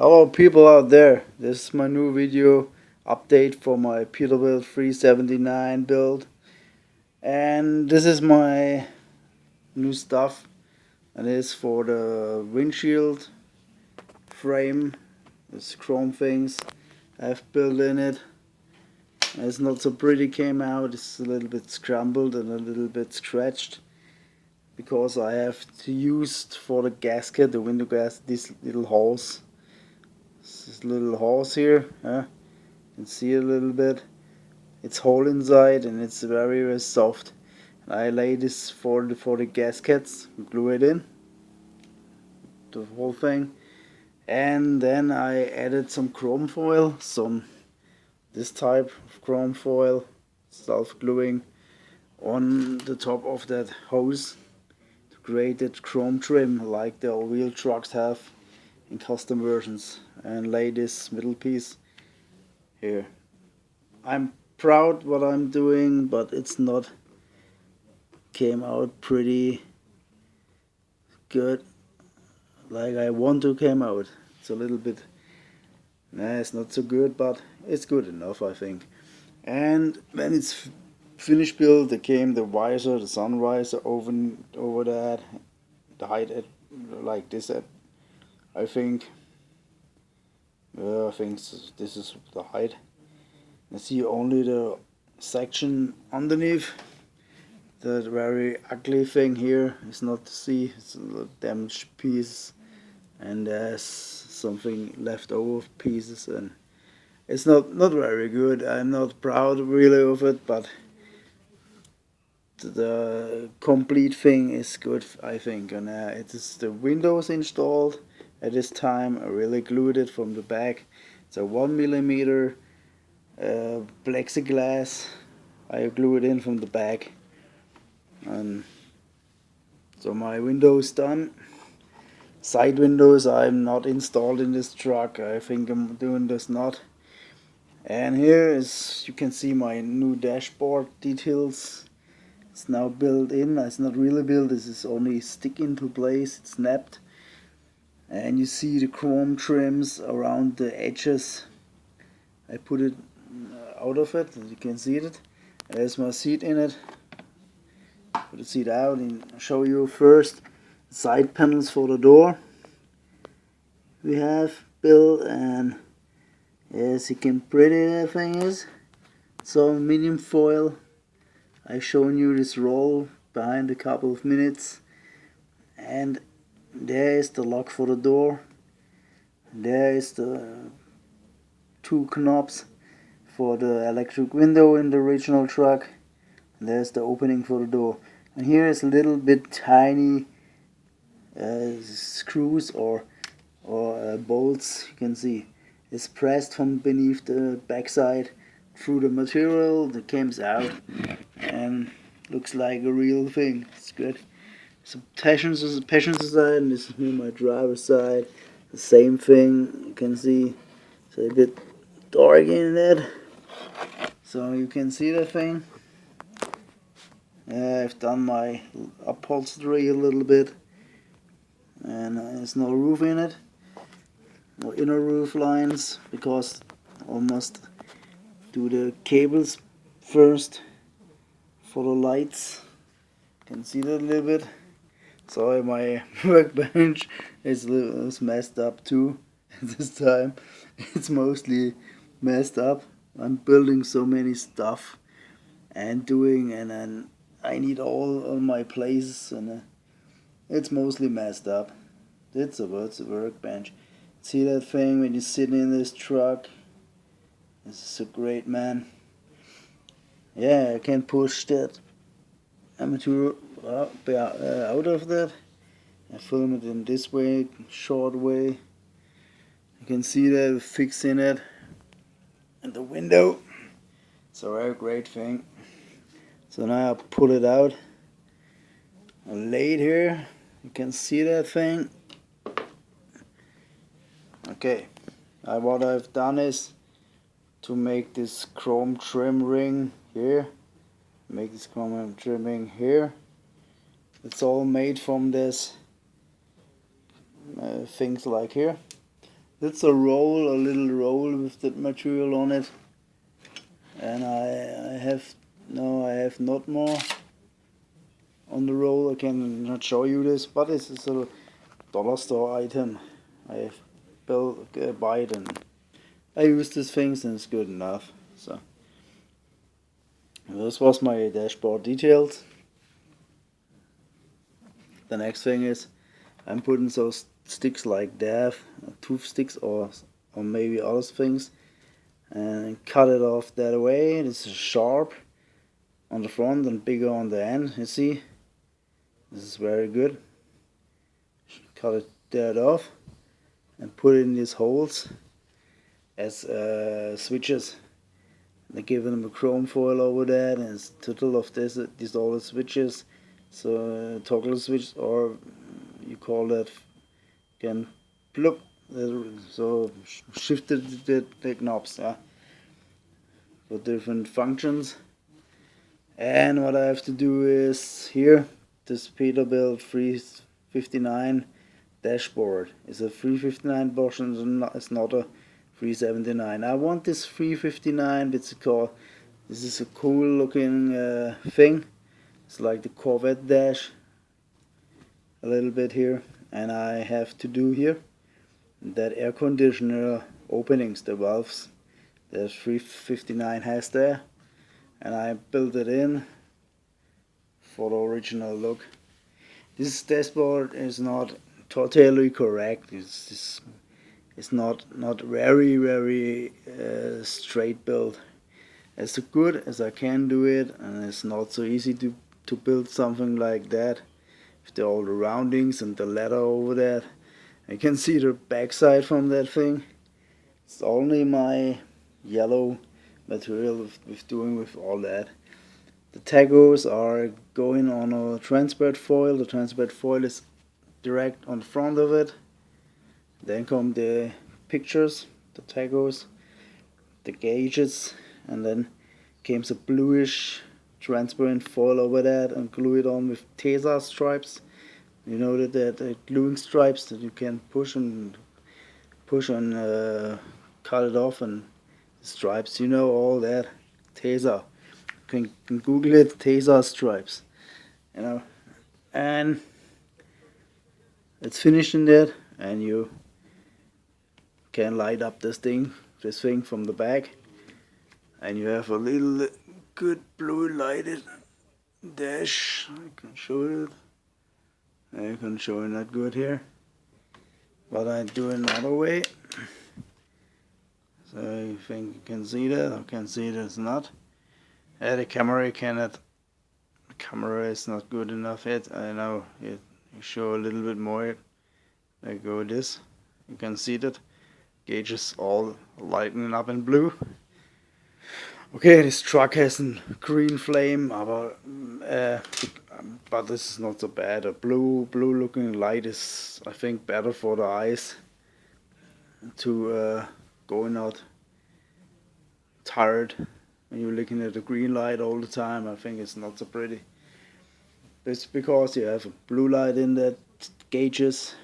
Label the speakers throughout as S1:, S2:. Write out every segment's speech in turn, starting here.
S1: Hello people out there, this is my new video update for my Peterbilt 379 build, and this is my new stuff, and it's for the windshield frame. This chrome things I've built in it. It's not so pretty came out, it's a little bit scrambled and a little bit scratched because I have to use for the gasket, the window gasket, these little holes. This little holes here, you can see a little bit. It's hole inside and it's very soft. I lay this for the gaskets, glue it in, the whole thing, and then I added some chrome foil, this type of chrome foil, self-gluing on the top of that hose to create that chrome trim like the all-wheel trucks have in custom versions, and lay this middle piece here. I'm proud what I'm doing, but it's not came out pretty good like I want to came out. It's a little bit, it's not so good, but it's good enough, I think. And when it's finished built, there came the visor, the sun visor over that, the height at like this at, I think this is the height. I see only the section underneath. The very ugly thing here is not to see. It's a damaged piece, and there's something left over pieces, and it's not very good. I'm not proud really of it, but the complete thing is good, I think. And it is the windows installed at this time. I really glued it from the back. It's a 1mm plexiglass. I glue it in from the back, and so my window is done. Side windows I'm not installed in this truck. I think I'm doing this not. And here is, you can see my new dashboard details. It's now built in. It's not really built, this is only stick into place. It's snapped, and you see the chrome trims around the edges. I put it out of it, as you can see it. There's my seat in it. Put the seat out and show you first the side panels for the door we have built, and yes, you can pretty that thing is. So aluminium foil. I've shown you this roll behind a couple of minutes, and there is the lock for the door. There is the two knobs for the electric window in the original truck. There's the opening for the door, and here is a little bit tiny screws or bolts. You can see it's pressed from beneath the backside through the material that comes out, and looks like a real thing. It's good. Some passenger side, and this is me my driver's side. The same thing. You can see it's a bit dark in it, so you can see the thing. I've done my upholstery a little bit, and there's no roof in it, no inner roof lines, because I must do the cables first for the lights. You can see that a little bit. Sorry, my workbench is messed up too this time. It's mostly messed up. I'm building so many stuff and doing, and then I need all my places, and it's mostly messed up. It's a workbench. See that thing when you're sitting in this truck? This is so great, man. Yeah, I can push that armature out of that. I film it in this way, short way. You can see that fixing it in the window. It's a very great thing. So now I pull it out. I lay it here. You can see that thing. Okay. What I've done is to make this chrome trim ring here. Make this chrome trimming here. It's all made from this things like here. That's a little roll with that material on it, and I have not more on the roll. I cannot show you this, but it's a sort of dollar store item. I have buy it, and I use these things, and it's good enough. So this was my dashboard details. The next thing is I'm putting those sticks like that, tooth sticks or maybe other things, and cut it off that way. This is sharp on the front and bigger on the end. You see, this is very good. Cut it that off and put it in these holes as switches. They give them a chrome foil over that, and it's total of these all the switches. So toggle switch, or you call that again plug. So shifted the knobs, yeah, for different functions. And what I have to do is here, this Peterbilt 359 dashboard is a 359 version. It's not a 379. I want this 359. This is a cool looking thing. It's like the Corvette dash a little bit here, and I have to do here that air conditioner openings, the valves that 359 has there, and I built it in for the original look. This dashboard is not totally correct. It's not very straight build. As good as I can do it, and it's not so easy to build something like that with all the roundings and the ladder over that. You can see the backside from that thing. It's only my yellow material with all that. The tagos are going on a transparent foil. The transparent foil is direct on the front of it. Then come the pictures, the tagos, the gauges, and then came some bluish transparent foil over that, and glue it on with tesa stripes. You know that gluing stripes that you can push and cut it off, and stripes, you know, all that tesa. You can Google it, tesa stripes, you know. And it's finished in that, and you can light up this thing from the back, and you have a little good blue lighted dash. I can show it. I can show it not good here, but I do it another way. So you think you can see that? I can see that it's not. The camera cannot. The camera is not good enough yet. I know it. You show a little bit more. There go this. You can see that gauges all lighting up in blue. Okay, this truck has a green flame, but this is not so bad. A blue looking light is, I think, better for the eyes to going out tired when you're looking at the green light all the time. I think it's not so pretty. It's because you have a blue light in that gauges.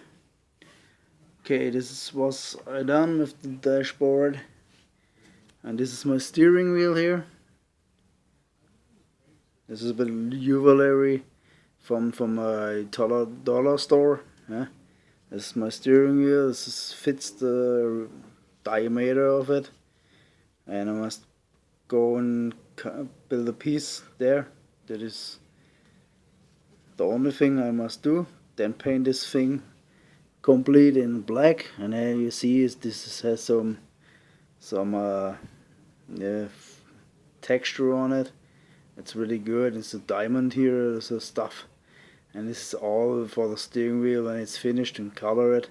S1: Okay, this was done with the dashboard. And this is my steering wheel here. This is a jewelry from a dollar store. Yeah? This is my steering wheel. Fits the diameter of it. And I must go and build a piece there. That is the only thing I must do. Then paint this thing complete in black. And there you see this has some texture on it. It's really good. It's a diamond here, there's a stuff, and this is all for the steering wheel when it's finished, and color it.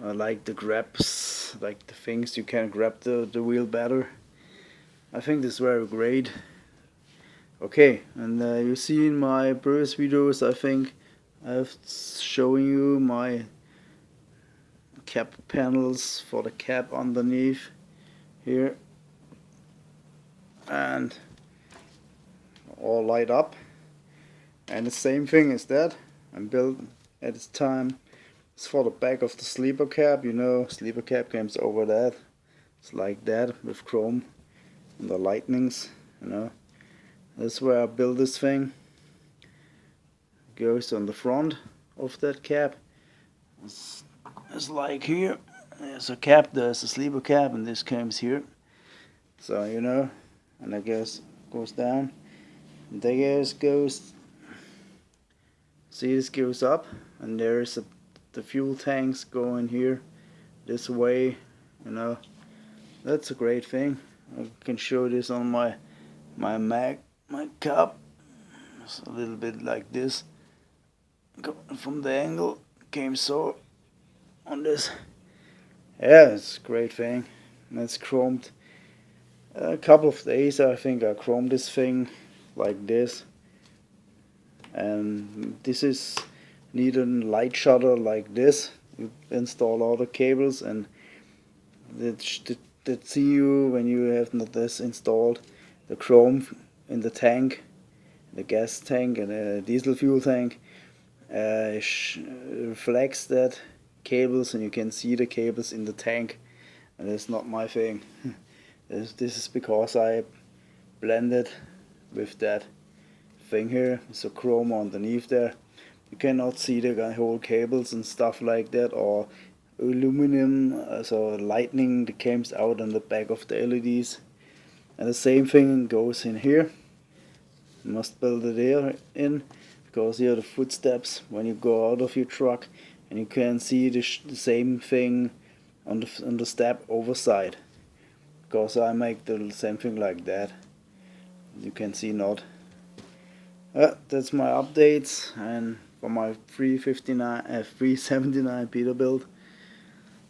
S1: I like the grabs, like the things you can grab the wheel better. I think this is very great. Okay, and you see in my previous videos, I think I've shown you my cap panels for the cap underneath here, and all light up, and the same thing as that. I'm built at this time It's for the back of the sleeper cab. You know, sleeper cab comes over that. It's like that with chrome and the lightnings. You know, that's where I built this thing. It goes on the front of that cab. It's like here. There's a cab. There's a sleeper cab, and this comes here. So you know, and I guess goes down. And there goes. See, this goes up, and there's the fuel tanks going here this way. You know, that's a great thing. I can show this on my cup. It's a little bit like this. From the angle came so on this. Yeah, it's a great thing. And it's chromed. A couple of days I think I chromed this thing like this. And this is need a light shutter like this. You install all the cables, and that see you when you have not this installed. The chrome in the tank, the gas tank and the diesel fuel tank reflects that cables, and you can see the cables in the tank. And that's not my thing. This is because I blended with that thing here. So chrome underneath there. You cannot see the whole cables and stuff like that, or aluminum, so lightning that comes out on the back of the LEDs. And the same thing goes in here. You must build it here in, because here are the footsteps when you go out of your truck, and you can see the same thing on the step overside, because I make the same thing like that. You can see not. That's my updates and for my 379 Peterbilt.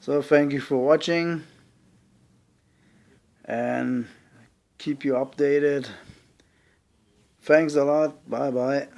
S1: So thank you for watching, and keep you updated. Thanks a lot. Bye bye.